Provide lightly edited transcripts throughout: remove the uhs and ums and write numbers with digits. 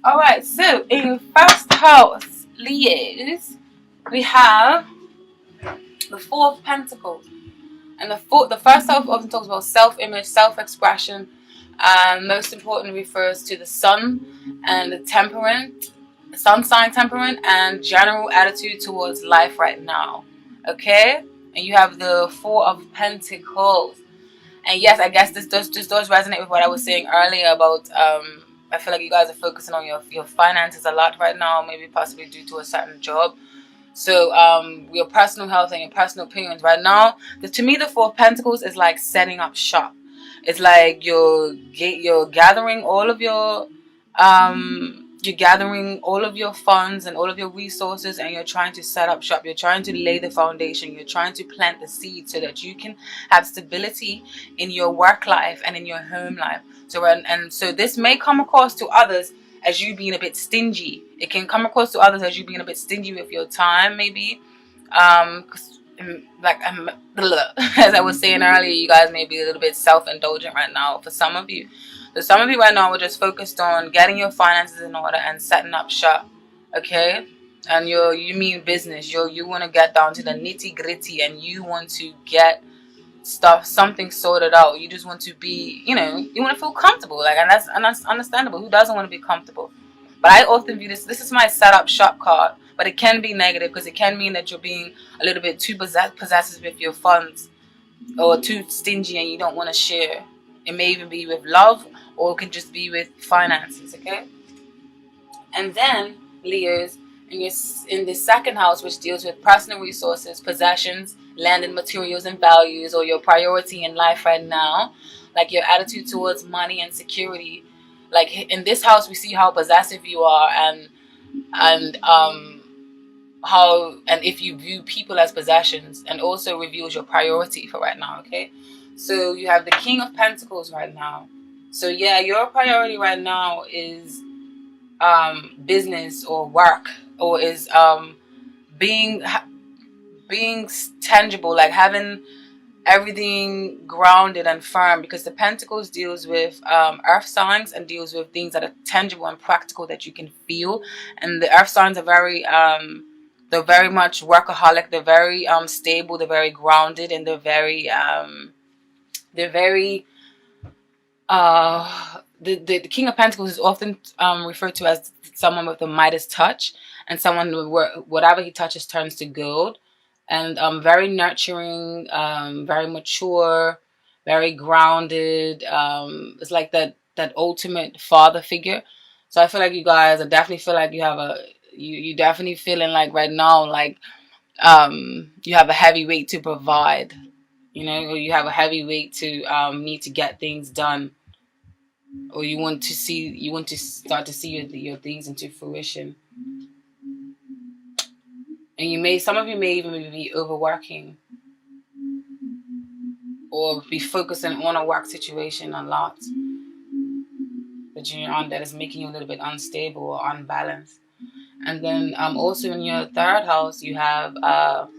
Alright, so in your first house, Leos, we have the Four of Pentacles. And the first house often talks about self-image, self-expression, and most importantly refers to the sun and the temperament, sun sign temperament, and general attitude towards life right now. Okay? And you have the Four of Pentacles. And yes, I guess this does resonate with what I was saying earlier about I feel like you guys are focusing on your finances a lot right now, maybe possibly due to a certain job. So your personal health and your personal opinions right now. To me, the Four of Pentacles is like setting up shop. It's like you're gathering all of your funds and all of your resources, and you're trying to set up shop. You're trying to lay the foundation. You're trying to plant the seed so that you can have stability in your work life and in your home life. So this may come across to others as you being a bit stingy. It can come across to others as you being a bit stingy with your time, maybe. As I was saying earlier, you guys may be a little bit self-indulgent right now for some of you. So some of you right now are just focused on getting your finances in order and setting up shop, okay? And you mean business. You want to get down to the nitty-gritty, and you want to get something sorted out. You just want to be, you want to feel comfortable, like, and that's understandable. Who doesn't want to be comfortable? But I often view this is my setup shop card, but it can be negative because it can mean that you're being a little bit too possessive with your funds, or too stingy and you don't want to share. It may even be with love, or it can just be with finances, okay? And then, Leos, in the second house, which deals with personal resources, possessions, land and materials and values, or your priority in life right now, like your attitude towards money and security. Like in this house, we see how possessive you are, and if you view people as possessions, and also reveals your priority for right now, okay? So you have the King of Pentacles right now. So yeah, your priority right now is business or work, or is being tangible, like having everything grounded and firm, because the Pentacles deals with earth signs and deals with things that are tangible and practical that you can feel. And the earth signs are they're very much workaholic. They're very stable. They're very grounded, and they're very the King of Pentacles is often referred to as someone with the Midas touch, and someone where whatever he touches turns to gold. And very nurturing, very mature, very grounded. It's like that ultimate father figure. So I feel like you guys, I definitely feel like you have you definitely feeling like right now, like you have a heavy weight to provide, or you have a heavy weight to need to get things done, or you want to start to see your things into fruition. And some of you may even be overworking, or be focusing on a work situation a lot that you're on, that is making you a little bit unstable or unbalanced. And then also in your third house, you have the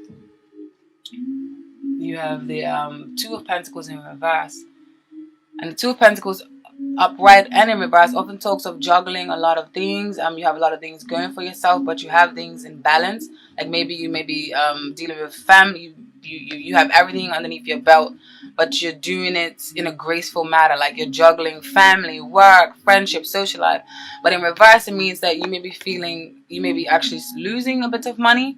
Two of Pentacles in reverse. And the Two of Pentacles upright and in reverse often talks of juggling a lot of things. You have a lot of things going for yourself, but you have things in balance. Like maybe you may be dealing with family. You have everything underneath your belt, but you're doing it in a graceful manner. Like you're juggling family, work, friendship, social life. But in reverse, it means that you may be actually losing a bit of money.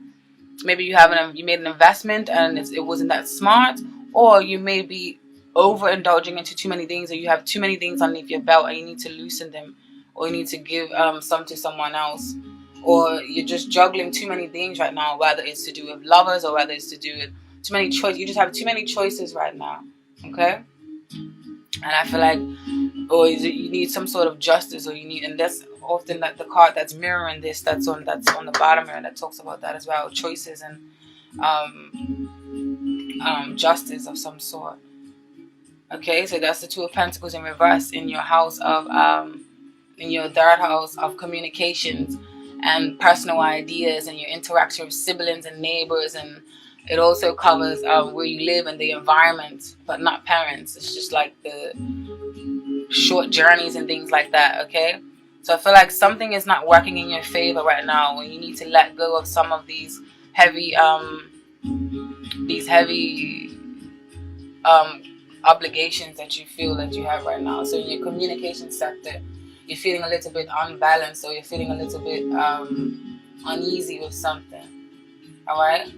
Maybe you made an investment and it wasn't that smart, or you may be overindulging into too many things, or you have too many things underneath your belt and you need to loosen them, or you need to give some to someone else, or you're just juggling too many things right now, whether it's to do with lovers or whether it's to do with too many choices. You just have too many choices right now, okay? And I feel like, or you need some sort of justice, and that's often the card that's mirroring this, that's on the bottom here, that talks about that as well, choices and justice of some sort. Okay, so that's the Two of Pentacles in reverse in your house of in your third house of communications and personal ideas, and your interaction with siblings and neighbors, and it also covers where you live and the environment, but not parents. It's just like the short journeys and things like that, okay? So I feel like something is not working in your favor right now, and you need to let go of some of these heavy um, obligations that you feel that you have right now. So in your communication sector, you're feeling a little bit unbalanced, or you're feeling a little bit uneasy with something. All right.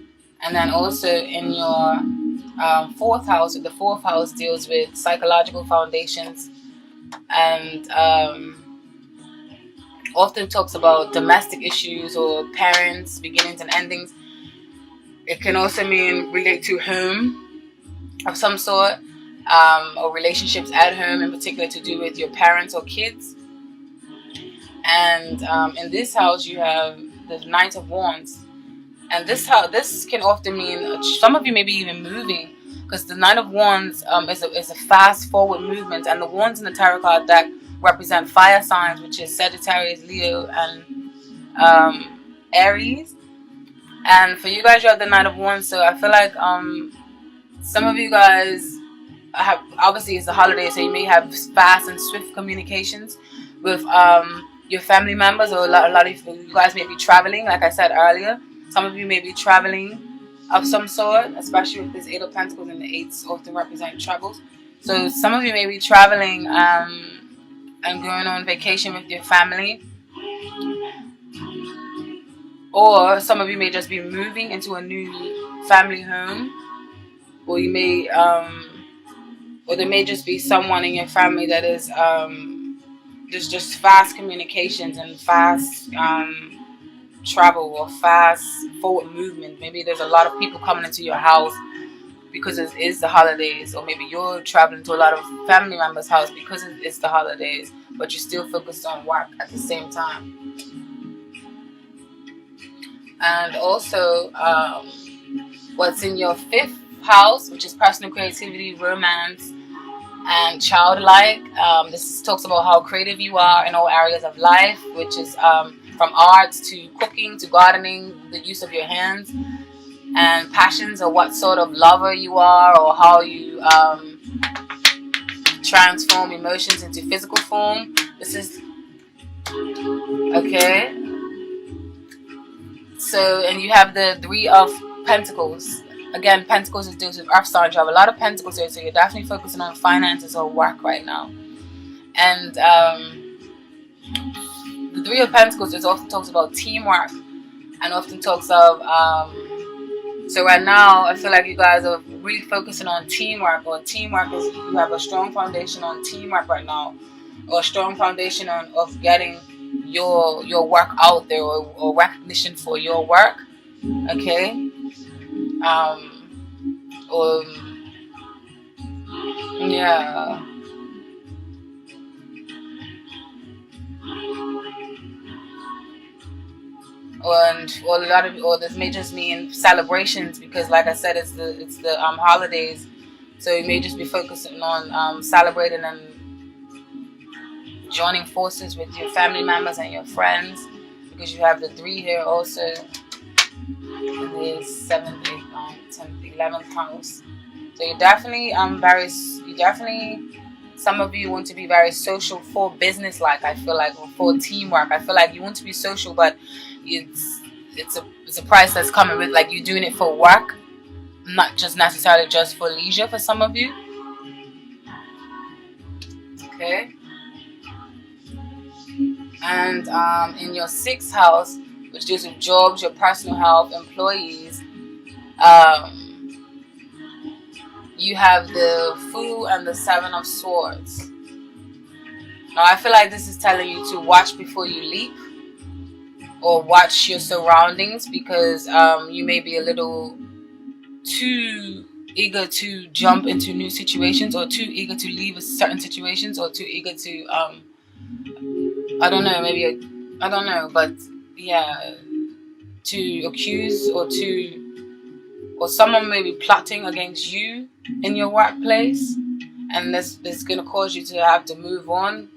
And then also in your fourth house, the fourth house deals with psychological foundations, and often talks about domestic issues or parents, beginnings and endings. It can also mean relate to home of some sort, or relationships at home, in particular to do with your parents or kids. And in this house, you have the Knight of Wands. And this can often mean some of you may be even moving, because the Knight of Wands is a fast forward movement, and the wands in the tarot card deck represent fire signs, which is Sagittarius, Leo, and Aries. And for you guys, you have the Knight of Wands. So I feel like some of you guys have, obviously it's a holiday, so you may have fast and swift communications with your family members, or a lot of you guys may be traveling, like I said earlier. Some of you may be traveling of some sort, especially with this Eight of Pentacles, and the eights often represent travels. So some of you may be traveling and going on vacation with your family. Or some of you may just be moving into a new family home. Or you may, or there may just be someone in your family that is there's just fast communications and fast travel, or fast forward movement. Maybe there's a lot of people coming into your house because it is the holidays, or maybe you're traveling to a lot of family members' house because it's the holidays, but you're still focused on work at the same time. And also, what's in your fifth house, which is personal creativity, romance, and childlike. This talks about how creative you are in all areas of life, which is from arts to cooking to gardening, the use of your hands, and passions, or what sort of lover you are, or how you transform emotions into physical form. This is okay. So, and you have the Three of Pentacles. Again, Pentacles is deals with Earth signs. You have a lot of Pentacles here, so you're definitely focusing on finances or work right now. And the Three of Pentacles is often talks about teamwork, and often talks of so right now I feel like you guys are really focusing on teamwork, or teamwork is, you have a strong foundation on teamwork right now, or a strong foundation of getting your work out there, or recognition for your work. Okay. Or yeah. Or a lot of, or this may just mean celebrations, because like I said, it's the holidays, so you may just be focusing on celebrating and joining forces with your family members and your friends, because you have the 3 here also in the 7th, 8th, 9th, 10th, 11th house. So you're definitely some of you want to be very social for business, like I feel like, or for teamwork. I feel like you want to be social, but it's a price that's coming with, like, you're doing it for work, not just necessarily just for leisure for some of you. Okay. And in your 6th house, which deals with jobs, your personal health, employees, you have the Fool and the 7 of Swords. Now I feel like this is telling you to watch before you leap, or watch your surroundings, because you may be a little too eager to jump into new situations, or too eager to leave certain situations, or too eager to I don't know, but yeah, to accuse, or someone may be plotting against you in your workplace, and this is going to cause you to have to move on.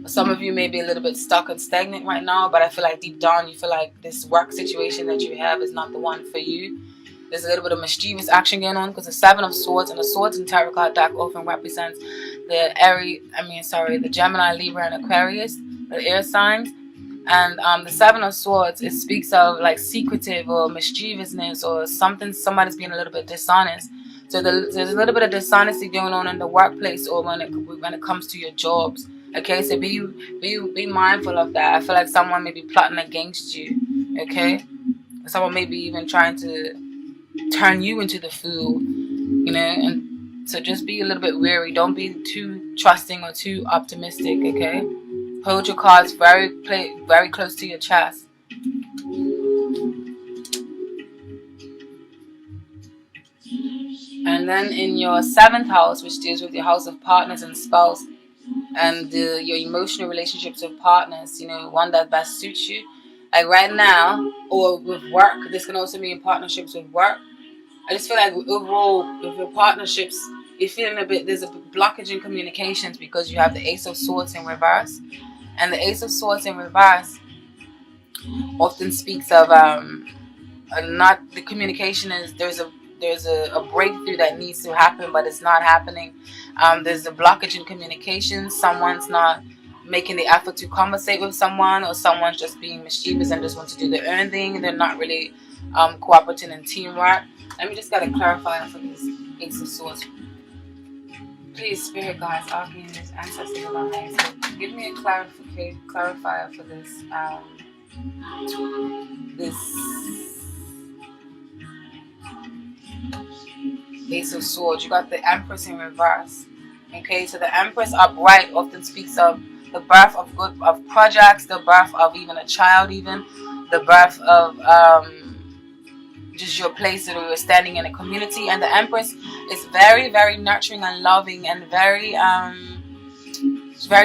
Some of you may be a little bit stuck and stagnant right now, but I feel like deep down you feel like this work situation that you have is not the one for you. There's a little bit of mischievous action going on, because the 7 of Swords, and the Swords in Tarot card deck often represents the Gemini, Libra, and Aquarius, the air signs. And the Seven of Swords, it speaks of like secretive or mischievousness or something. Somebody's being a little bit dishonest. So there's a little bit of dishonesty going on in the workplace or when it comes to your jobs. Okay, so be mindful of that. I feel like someone may be plotting against you. Okay, someone may be even trying to turn you into the fool. And so just be a little bit wary. Don't be too trusting or too optimistic. Okay. Hold your cards very close to your chest. And then in your 7th house, which deals with your house of partners and spouse, and your emotional relationships with partners, one that best suits you. Like right now, or with work, this can also be in partnerships with work. I just feel like overall, with your partnerships, you're feeling there's a blockage in communications because you have the Ace of Swords in reverse. And the Ace of Swords in reverse often speaks of not the communication is there's a breakthrough that needs to happen, but it's not happening. There's a blockage in communication. Someone's not making the effort to conversate with someone, or someone's just being mischievous and just want to do their own thing. They're not really cooperating in teamwork. Let me just get a clarifier for this Ace of Swords. Please, Spirit Guides, Archangels, Ancestors, and Alliance, give me a clarifier for this. This Ace of Swords. You got the Empress in reverse. Okay, so the Empress upright often speaks of the birth of projects, the birth of even a child, even the birth of just your place that you're standing in a community. And the Empress is very, very nurturing and loving, and very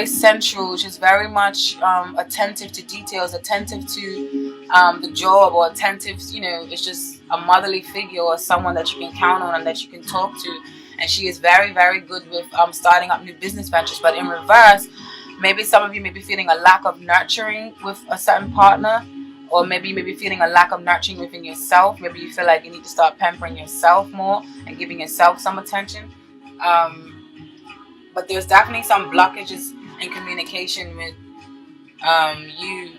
sensual. She's very much attentive to details, attentive to the job, or attentive, it's just a motherly figure or someone that you can count on and that you can talk to. And she is very, very good with starting up new business ventures. But in reverse, maybe some of you may be feeling a lack of nurturing with a certain partner, or maybe you may be feeling a lack of nurturing within yourself. Maybe you feel like you need to start pampering yourself more and giving yourself some attention. But there's definitely some blockages in communication with you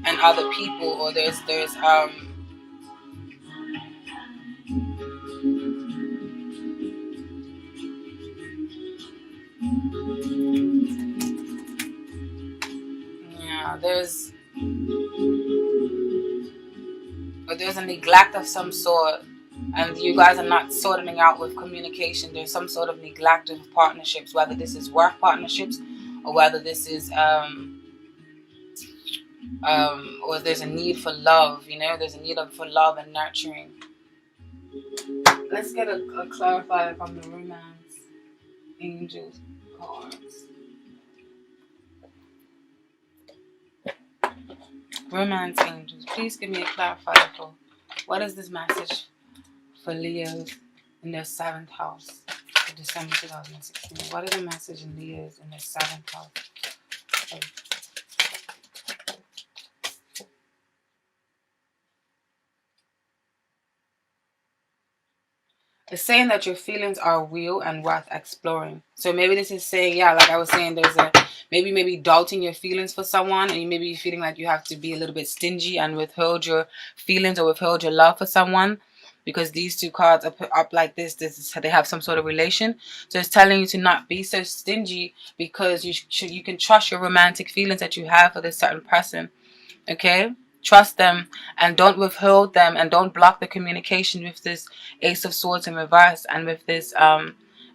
and other people, or there's there's a neglect of some sort, and you guys are not sorting out with communication. There's some sort of neglect of partnerships, whether this is work partnerships or whether this is or there's a need for love. There's a need for love and nurturing. Let's get a clarifier from the Romance Angels cards. Romance Angels, please give me a clarifier for what is this message for Leos in their 7th house for December 2016. What is the message in Leos in their 7th house? It's saying that your feelings are real and worth exploring. So maybe this is saying, like I was saying, there's maybe doubting your feelings for someone, and you maybe feeling like you have to be a little bit stingy and withhold your feelings or withhold your love for someone, because these two cards are put up like this. They have some sort of relation. So it's telling you to not be so stingy, because you can trust your romantic feelings that you have for this certain person. Okay? Trust them and don't withhold them, and don't block the communication with this Ace of Swords in reverse and with this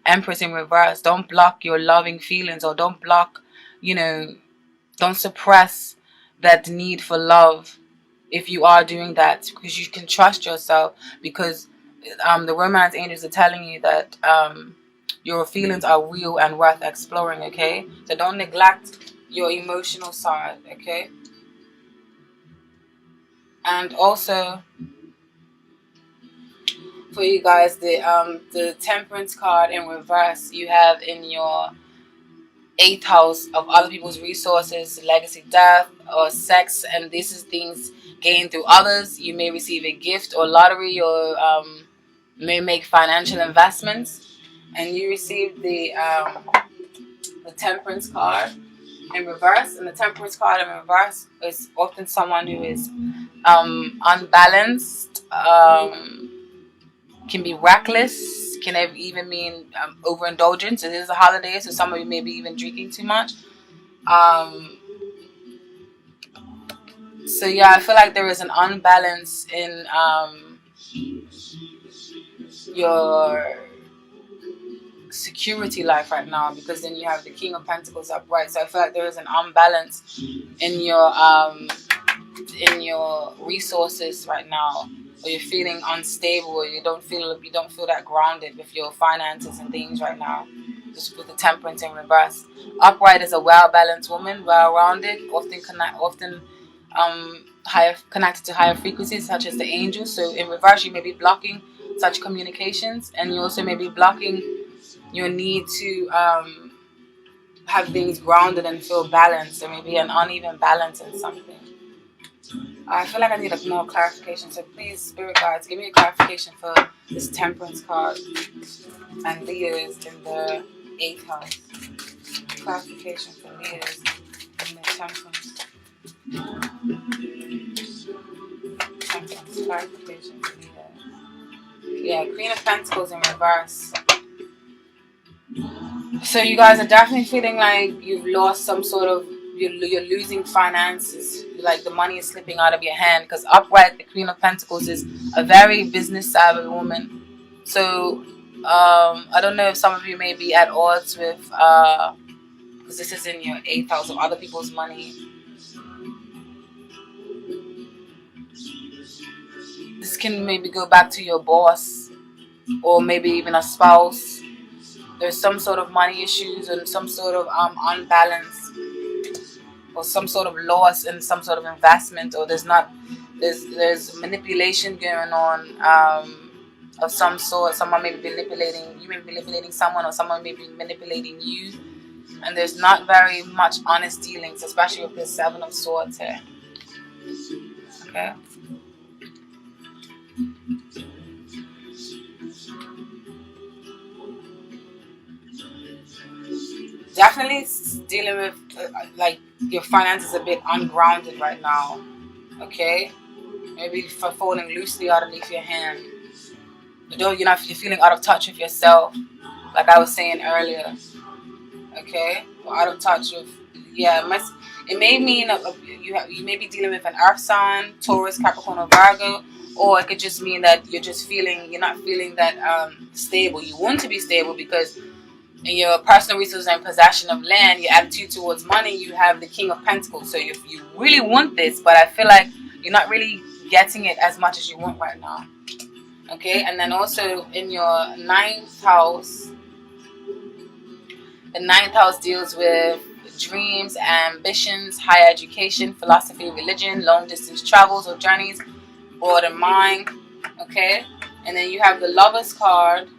Empress in reverse. Don't block your loving feelings, or don't block, don't suppress that need for love if you are doing that, because you can trust yourself, because the Romance Angels are telling you that your feelings are real and worth exploring. Okay, so don't neglect your emotional side. Okay. And also, for you guys, the Temperance card in reverse, you have in your 8th house of other people's resources, legacy, death, or sex, and this is things gained through others. You may receive a gift or lottery, or may make financial investments, and you receive the the Temperance card in reverse. And the Temperance card in reverse is often someone who is unbalanced, can be reckless, can even mean overindulgence. It is a holiday, so some of you may be even drinking too much. So yeah, I feel like there is an unbalance in your security life right now, because then you have the King of Pentacles upright. So I feel like there is an unbalance in your resources right now, or you're feeling unstable, or you don't feel that grounded with your finances and things right now. Just with the Temperance in reverse. Upright is a well-balanced woman, well-rounded, often higher, connected to higher frequencies such as the angels. So in reverse, you may be blocking such communications, and you also may be blocking your need to have things grounded and feel balanced. There may be an uneven balance in something. I feel like I need more clarification, so please, Spirit Guides, give me a clarification for this Temperance card and Leo's in the 8th house. Clarification for Leo's in the Temperance. Clarification for Leo. Yeah, Queen of Pentacles in reverse. So you guys are definitely feeling like you've lost some sort of, you're losing finances, like the money is slipping out of your hand, because upright, the Queen of Pentacles is a very business savvy woman. So I don't know if some of you may be at odds with, because this is in your 8th house, of other people's money. This can maybe go back to your boss, or maybe even a spouse. There's some sort of money issues and some sort of unbalance, or some sort of loss in some sort of investment, or there's manipulation going on of some sort. Someone may be manipulating, you may be manipulating someone, or someone may be manipulating you, and there's not very much honest dealings, especially with the 7 of Swords here. Okay. Definitely dealing with like your finances a bit ungrounded right now. Okay, maybe for falling loosely underneath your hand. You're feeling out of touch with yourself, like I was saying earlier. Okay, or out of touch with, yeah. It may mean you may be dealing with an Earth sign, Taurus, Capricorn, or Virgo, or it could just mean that you're not feeling that stable. You want to be stable because in your personal resources and possession of land, your attitude towards money, you have the King of Pentacles. So you really want this, but I feel like you're not really getting it as much as you want right now. Okay, and then also in your 9th house, the 9th house deals with dreams, ambitions, higher education, philosophy, religion, long distance travels or journeys, broaden mind. Okay, and then you have the Lovers card.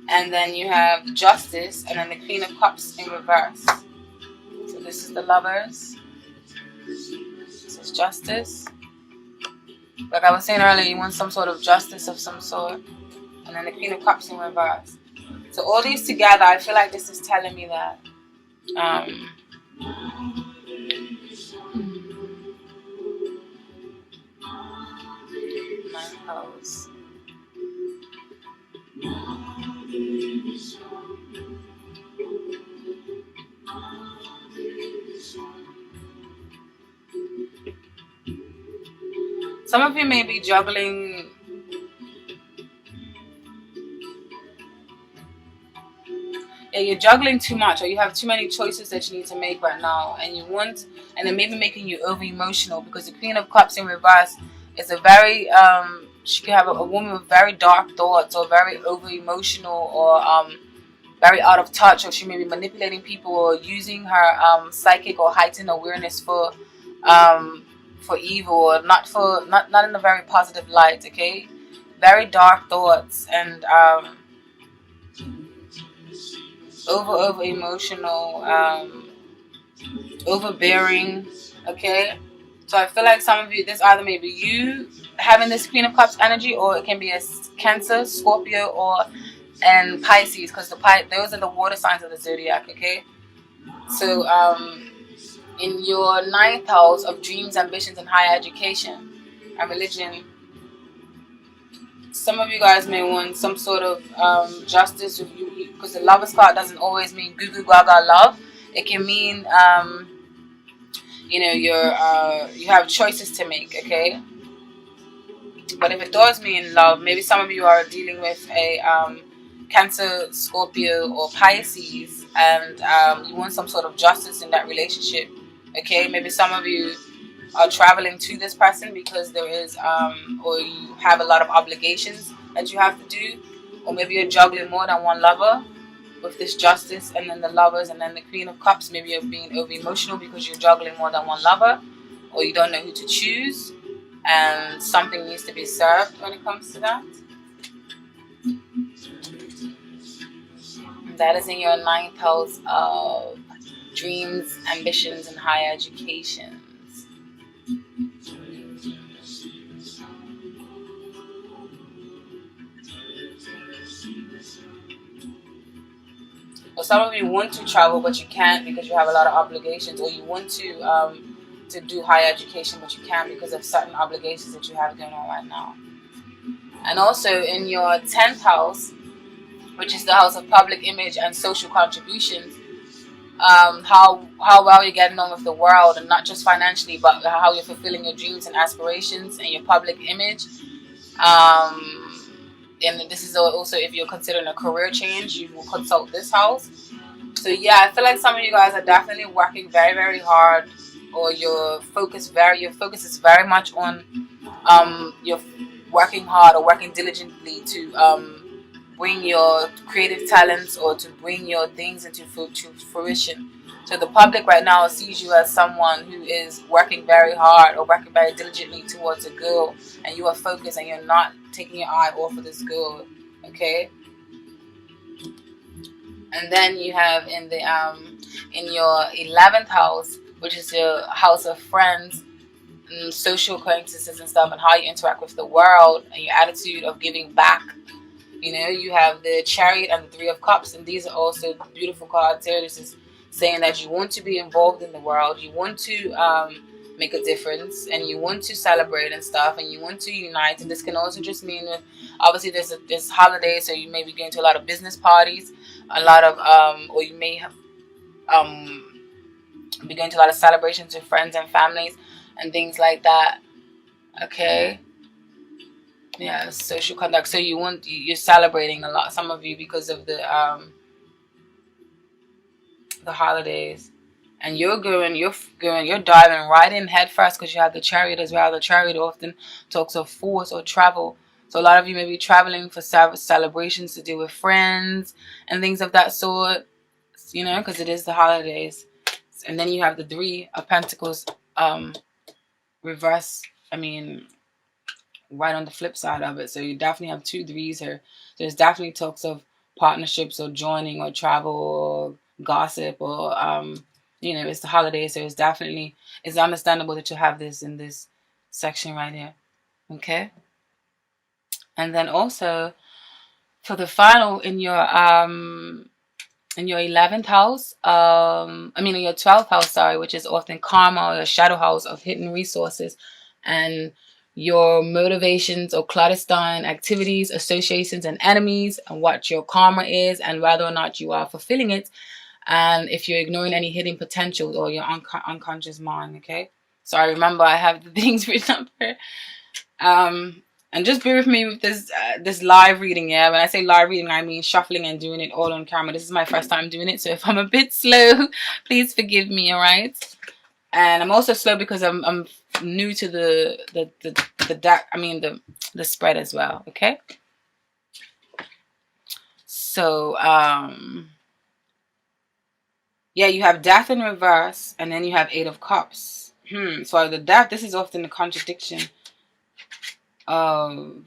And then you have the Justice, and then the Queen of Cups in reverse. So this is the Lovers. This is Justice. Like I was saying earlier, you want some sort of justice of some sort. And then the Queen of Cups in reverse. So all these together, I feel like this is telling me that my house. Some of you may be juggling you're juggling too much, or you have too many choices that you need to make right now, and they're maybe making you over emotional, because the Queen of Cups in reverse is a very she can have a woman with very dark thoughts, or very over emotional, or very out of touch, or she may be manipulating people, or using her psychic or heightened awareness for evil, or not in a very positive light. Okay, very dark thoughts, and over emotional, overbearing. Okay, so I feel like some of you, this either may be you having this Queen of Cups energy, or it can be a Cancer, Scorpio, or and Pisces, because those are the water signs of the zodiac. Okay, so in your ninth house of dreams, ambitions, and higher education and religion, some of you guys may want some sort of justice with you, because the Lover's card doesn't always mean goo goo gaga love. It can mean you have choices to make. Okay, but if it does mean love, maybe some of you are dealing with a Cancer, Scorpio, or Pisces, and you want some sort of justice in that relationship. Okay, maybe some of you are traveling to this person because there is, or you have a lot of obligations that you have to do, or maybe you're juggling more than one lover with this justice, and then the lovers, and then the Queen of Cups. Maybe you're being over emotional because you're juggling more than one lover, or you don't know who to choose, and something needs to be served when it comes to that. That is in your ninth house of dreams, ambitions, and higher educations. Or some of you want to travel but you can't because you have a lot of obligations, or you want to do higher education but you can't because of certain obligations that you have going on right now. And also in your 10th house, which is the house of public image and social contributions, how well you're getting on with the world, and not just financially, but how you're fulfilling your dreams and aspirations and your public image. And this is also if you're considering a career change, you will consult this house. So yeah, I feel like some of you guys are definitely working very, very hard, or your focus is very much on you're working hard or working diligently to bring your creative talents or to bring your things into fruition. So the public right now sees you as someone who is working very hard or working very diligently towards a goal, and you are focused and you're not taking your eye off of this goal. Okay. And then you have in your 11th house, which is your house of friends, social acquaintances and stuff, and how you interact with the world and your attitude of giving back. You have the Chariot and the Three of Cups, and these are also beautiful cards here. This is saying that you want to be involved in the world, you want to make a difference, and you want to celebrate and stuff, and you want to unite. And this can also just mean with, obviously there's holidays, so you may be going to a lot of business parties, a lot of or you may have be going to a lot of celebrations with friends and families and things like that. Okay. Yeah, social conduct. So you're celebrating a lot, some of you, because of the holidays, and you're diving right in head first because you have the Chariot as well. The Chariot often talks of force or travel. So a lot of you may be traveling for celebrations to do with friends and things of that sort, because it is the holidays. And then you have the Three of Pentacles reverse. Right on the flip side of it. So you definitely have two threes here. There's definitely talks of partnerships or joining or travel or gossip or it's the holidays, so it's understandable that you have this in this section right here. Okay. And then also for the final in your 11th house, in your 12th house, sorry, which is often karma or your shadow house of hidden resources and your motivations or clandestine activities, associations, and enemies, and what your karma is and whether or not you are fulfilling it, and if you're ignoring any hidden potential or your unconscious mind. Okay, so I remember I have the things written up here. And just bear with me with this live reading. Yeah, when I say live reading, I mean shuffling and doing it all on camera. This is my first time doing it, so if I'm a bit slow, please forgive me. All right. And I'm also slow because I'm new to the spread as well. Okay. So yeah, you have Death in reverse, and then you have Eight of Cups. So the Death, this is often a contradiction of,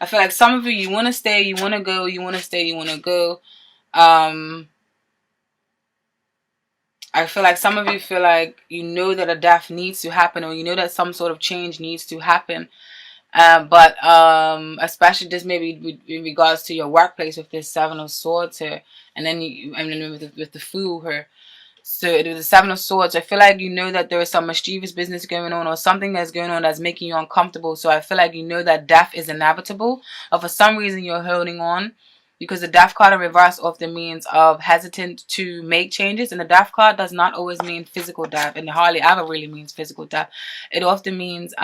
I feel like some of you want to stay, you want to go, you want to stay, you want to go. I feel like some of you feel like that a death needs to happen, or that some sort of change needs to happen, But especially this maybe in regards to your workplace with this Seven of Swords here, and then with the Fool here. So it was the Seven of Swords. I feel like you know that there is some mischievous business going on, or something that's going on that's making you uncomfortable. So I feel like you know that death is inevitable, or for some reason you're holding on, because the death card in reverse often means of hesitant to make changes, and the death card does not always mean physical death, and it hardly ever really means physical death. It often means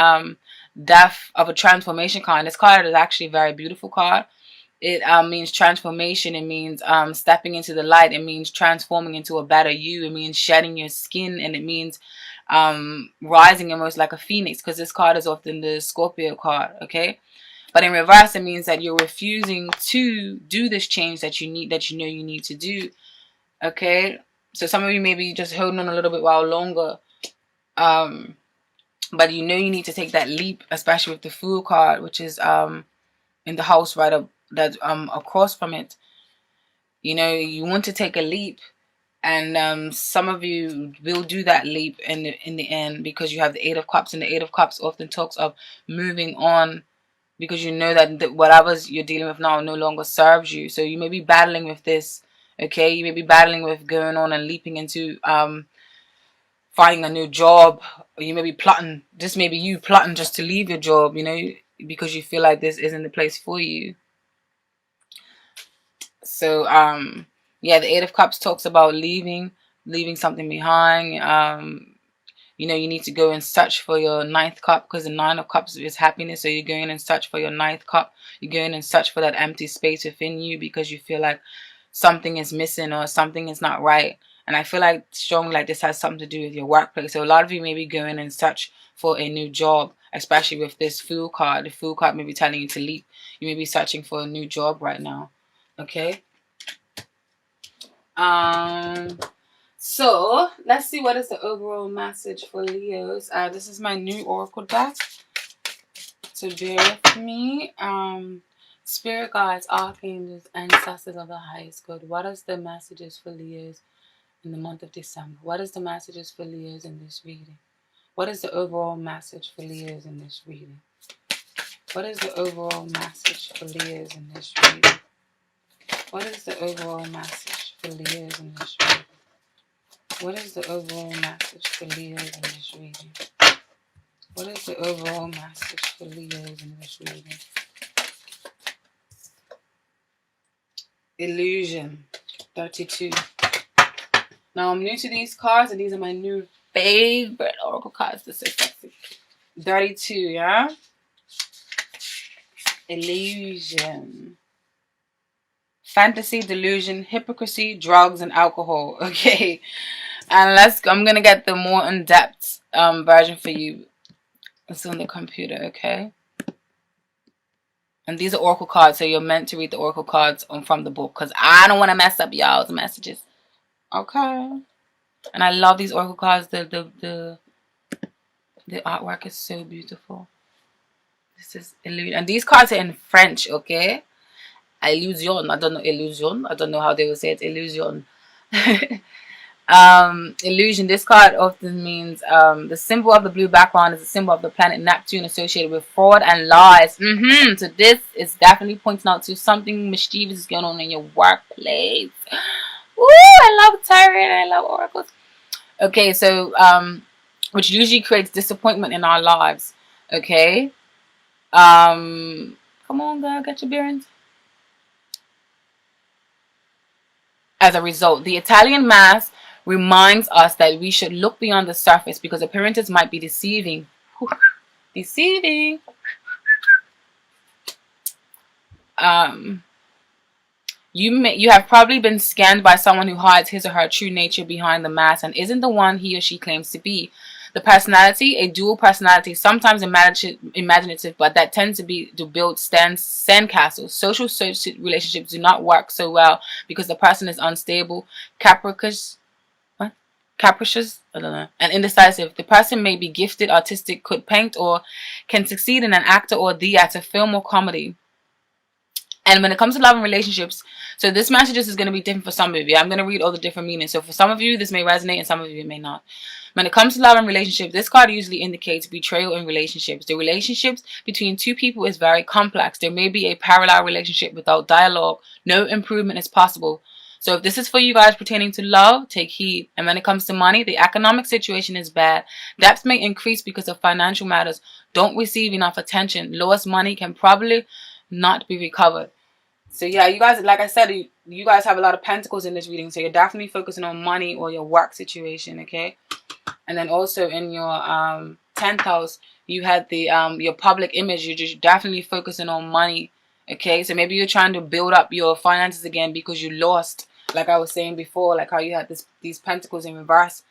death of a transformation card. This card is actually a very beautiful card. It means transformation. It means stepping into the light. It means transforming into a better you. It means shedding your skin, and it means rising almost like a phoenix, because this card is often the Scorpio card. Okay, but in reverse, it means that you're refusing to do this change that you need, that you know you need to do. Okay, so some of you may be just holding on a little bit while longer, but you know you need to take that leap, especially with the Fool card, which is in the house right up that across from it. You know, you want to take a leap, and some of you will do that leap in the end, because you have the Eight of Cups, and the Eight of Cups often talks of moving on, because you know that whatever you're dealing with now no longer serves you. So you may be battling with this. Okay, you may be battling with going on and leaping into finding a new job, or you may be plotting. This may be you plotting just to leave your job, you know, because you feel like this isn't the place for you. So yeah, the Eight of Cups talks about leaving something behind. You know, you need to go and search for your ninth cup, because the Nine of Cups is happiness. So you're going and search for your ninth cup. You're going and search for that empty space within you, because you feel like something is missing or something is not right. And I feel like strongly like this has something to do with your workplace. So a lot of you may be going and search for a new job, especially with this Fool card. The Fool card may be telling you to leap. You may be searching for a new job right now. Okay. So let's see what is the overall message for Leos. This is my new oracle deck, so bear with me. Spirit guides, archangels, ancestors of the highest good. What is the messages for Leos in the month of December? What is the messages for Leos in this reading? What is the overall message for Leos in this reading? What is the overall message for Leos in this reading? What is the overall message for Leos in this reading? What is the overall message for Leos in this reading? What is the overall message for Leos in this reading? Illusion, 32. Now I'm new to these cards, and these are my new favorite oracle cards. This is sexy. 32, yeah? Illusion. Fantasy, delusion, hypocrisy, drugs, and alcohol. Okay. And I'm going to get the more in-depth version for you. It's on the computer, okay? And these are oracle cards, so you're meant to read the oracle cards from the book, because I don't want to mess up y'all's messages. Okay. And I love these oracle cards. The artwork is so beautiful. This is illusion. And these cards are in French, okay? Illusion. I don't know illusion. I don't know how they would say it. Illusion. Illusion. This card often means the symbol of the blue background is a symbol of the planet Neptune, associated with fraud and lies. So this is definitely pointing out to something mischievous is going on in your workplace. Ooh, I love tarot and I love oracles. Okay, so which usually creates disappointment in our lives. Okay. Come on, girl, get your bearings. As a result, the Italian Mass reminds us that we should look beyond the surface, because appearances might be deceiving. Deceiving. You have probably been scanned by someone who hides his or her true nature behind the mask and isn't the one he or she claims to be. The personality, a dual personality, sometimes imaginative, but that tends to build sandcastles. Social relationships do not work so well because the person is unstable, capricious, I don't know, and indecisive. The person may be gifted, artistic, could paint, or can succeed in an actor or theater, film or comedy. And when it comes to love and relationships, so this message is going to be different for some of you. I'm going to read all the different meanings. So for some of you, this may resonate, and some of you it may not. When it comes to love and relationships, this card usually indicates betrayal in relationships. The relationships between two people is very complex. There may be a parallel relationship without dialogue. No improvement is possible. So if this is for you guys pertaining to love, take heed. And when it comes to money, the economic situation is bad. Debts may increase because of financial matters. Don't receive enough attention. Lost money can probably not be recovered. So yeah, you guys, like I said, you guys have a lot of pentacles in this reading. So you're definitely focusing on money or your work situation, okay? And then also in your 10th house, you had the your public image. You're just definitely focusing on money, okay? So maybe you're trying to build up your finances again because you lost, like I was saying before, like how you had these pentacles in reverse.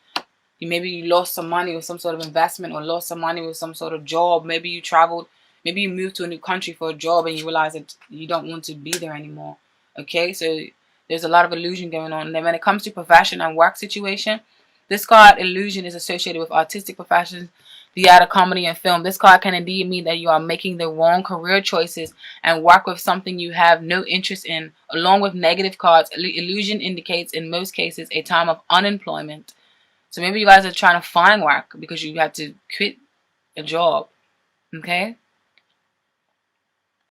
Maybe you lost some money with some sort of investment, or lost some money with some sort of job. Maybe you traveled, maybe you moved to a new country for a job and you realize that you don't want to be there anymore. Okay, so there's a lot of illusion going on. And then when it comes to profession and work situation, this card illusion is associated with artistic professions, theater, comedy, and film. This card can indeed mean that you are making the wrong career choices and work with something you have no interest in. Along with negative cards, illusion indicates in most cases a time of unemployment. So maybe you guys are trying to find work because you have to quit a job, okay?